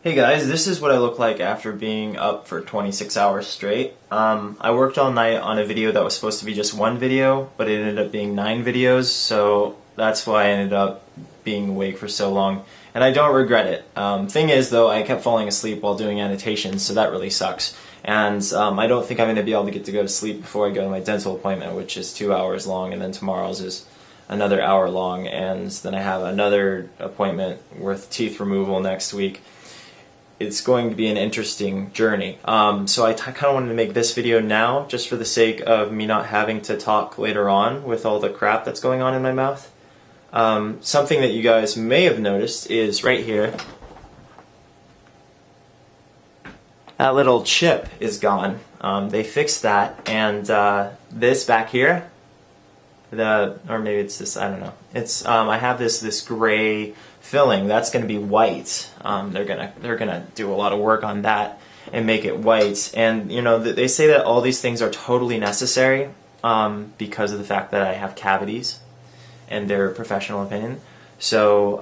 Hey guys, this is what I look like after being up for 26 hours straight. I worked all night on a video that was supposed to be just one video, but it ended up being 9 videos, so that's why I ended up being awake for so long. And I don't regret it. Thing is, though, I kept falling asleep while doing annotations, so that really sucks. And I don't think I'm going to be able to get to go to sleep before I go to my dental appointment, which is 2 hours long, and then tomorrow's is another hour long, and then I have another appointment with teeth removal next week. It's going to be an interesting journey. So I kind of wanted to make this video now, just for the sake of me not having to talk later on with all the crap that's going on in my mouth. Something that you guys may have noticed is right here. That little chip is gone. They fixed that, and this back here, or maybe it's this, I don't know. It's I have this gray filling that's going to be white. They're gonna do a lot of work on that and make it white. And you know, they say that all these things are totally necessary because of the fact that I have cavities, and their professional opinion. So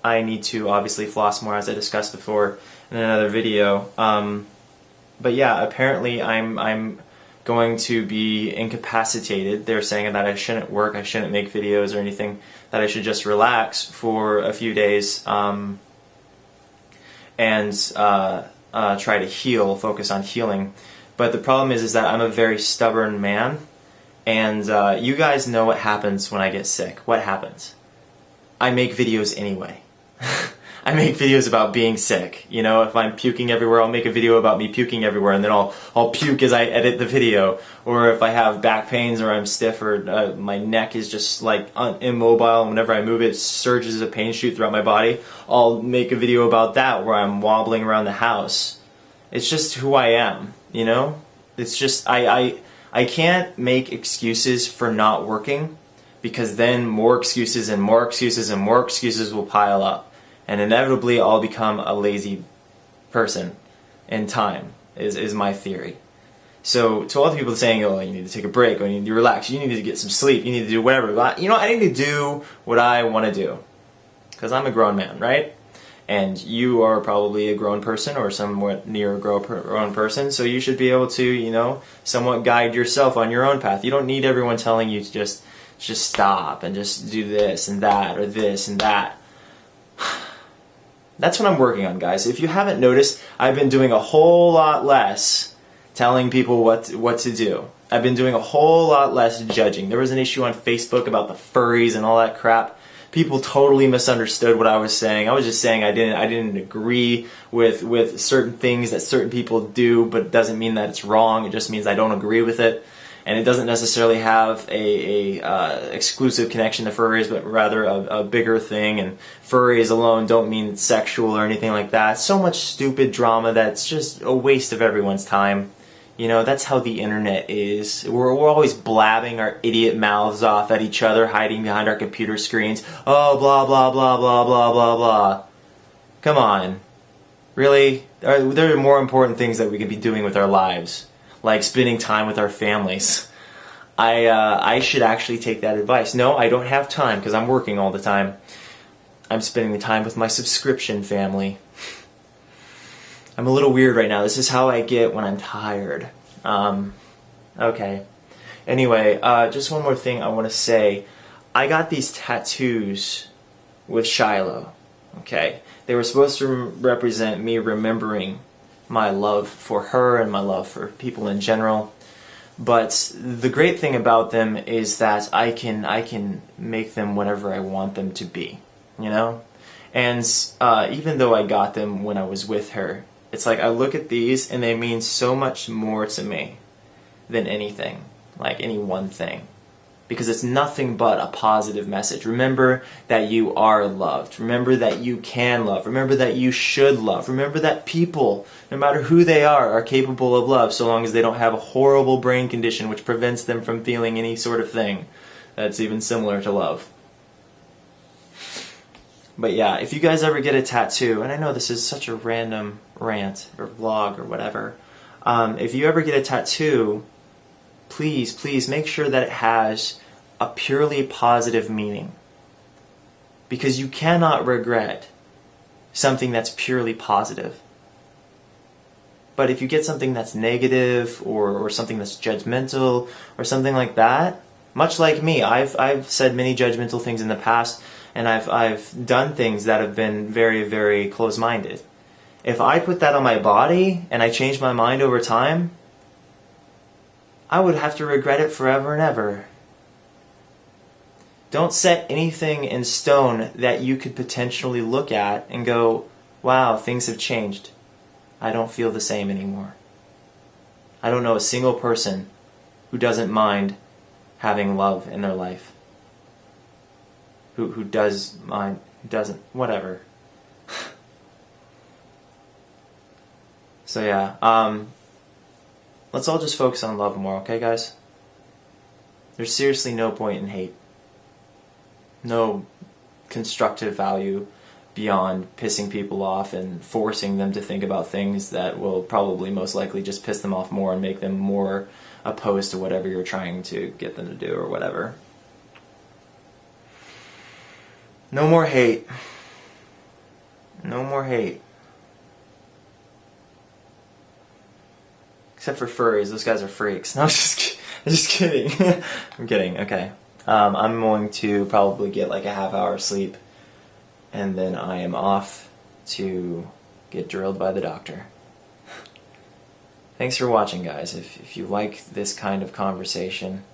I need to obviously floss more, as I discussed before in another video. But yeah, apparently I'm going to be incapacitated. They're saying that I shouldn't work, I shouldn't make videos or anything, that I should just relax for a few days and try to heal, focus on healing. But the problem is that I'm a very stubborn man, and you guys know what happens when I get sick. What happens? I make videos anyway. I make videos about being sick. You know, if I'm puking everywhere, I'll make a video about me puking everywhere, and then I'll puke as I edit the video. Or if I have back pains or I'm stiff or my neck is just like immobile, and whenever I move it, surges of pain shoot throughout my body, I'll make a video about that where I'm wobbling around the house. It's just who I am, you know? It's just, I can't make excuses for not working, because then more excuses and more excuses and more excuses will pile up. And inevitably, I'll become a lazy person in time, is my theory. So, to all the people saying, oh, you need to take a break, or you need to relax, you need to get some sleep, you need to do whatever. You know, I need to do what I want to do. Because I'm a grown man, right? And you are probably a grown person, or somewhat near a grown person, so you should be able to, you know, somewhat guide yourself on your own path. You don't need everyone telling you to just stop and just do this and that, or this and that. That's what I'm working on, guys. If you haven't noticed, I've been doing a whole lot less telling people what to do. I've been doing a whole lot less judging. There was an issue on Facebook about the furries and all that crap. People totally misunderstood what I was saying. I was just saying I didn't agree with certain things that certain people do, but it doesn't mean that it's wrong. It just means I don't agree with it. And it doesn't necessarily have a exclusive connection to furries, but rather a bigger thing. And furries alone don't mean sexual or anything like that. So much stupid drama that's just a waste of everyone's time. You know, that's how the internet is. We're always blabbing our idiot mouths off at each other, hiding behind our computer screens. Oh, blah, blah, blah, blah, blah, blah, blah. Come on. Really? There are more important things that we could be doing with our lives, like spending time with our families. I should actually take that advice. No, I don't have time because I'm working all the time. I'm spending the time with my subscription family. I'm a little weird right now. This is how I get when I'm tired. Okay. Anyway, just one more thing I want to say. I got these tattoos with Shiloh. Okay. They were supposed to represent me remembering my love for her and my love for people in general. But the great thing about them is that I can make them whatever I want them to be, you know? And even though I got them when I was with her, it's like I look at these and they mean so much more to me than anything, like any one thing. Because it's nothing but a positive message. Remember that you are loved. Remember that you can love. Remember that you should love. Remember that people, no matter who they are capable of love, so long as they don't have a horrible brain condition which prevents them from feeling any sort of thing that's even similar to love. But yeah, if you guys ever get a tattoo, and I know this is such a random rant or vlog or whatever, if you ever get a tattoo, please make sure that it has a purely positive meaning. Because you cannot regret something that's purely positive. But if you get something that's negative or something that's judgmental or something like that, much like me, I've said many judgmental things in the past, and I've done things that have been very, very close-minded. If I put that on my body and I change my mind over time, I would have to regret it forever and ever. Don't set anything in stone that you could potentially look at and go, wow, things have changed. I don't feel the same anymore. I don't know a single person who doesn't mind having love in their life. Who does mind, who doesn't, whatever. So yeah, let's all just focus on love more, okay guys? There's seriously no point in hate. No constructive value beyond pissing people off and forcing them to think about things that will probably most likely just piss them off more and make them more opposed to whatever you're trying to get them to do or whatever. No more hate. No more hate. Except for furries. Those guys are freaks. No, I'm just kidding. I'm kidding. Okay. I'm going to probably get like a half-hour sleep, and then I am off to get drilled by the doctor. Thanks for watching, guys. If you like this kind of conversation,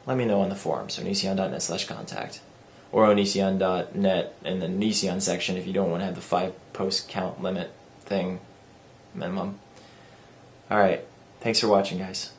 let me know on the forums, onision.net/contact, or onision.net in the Onision section if you don't want to have the 5-post count limit thing minimum. Alright, thanks for watching, guys.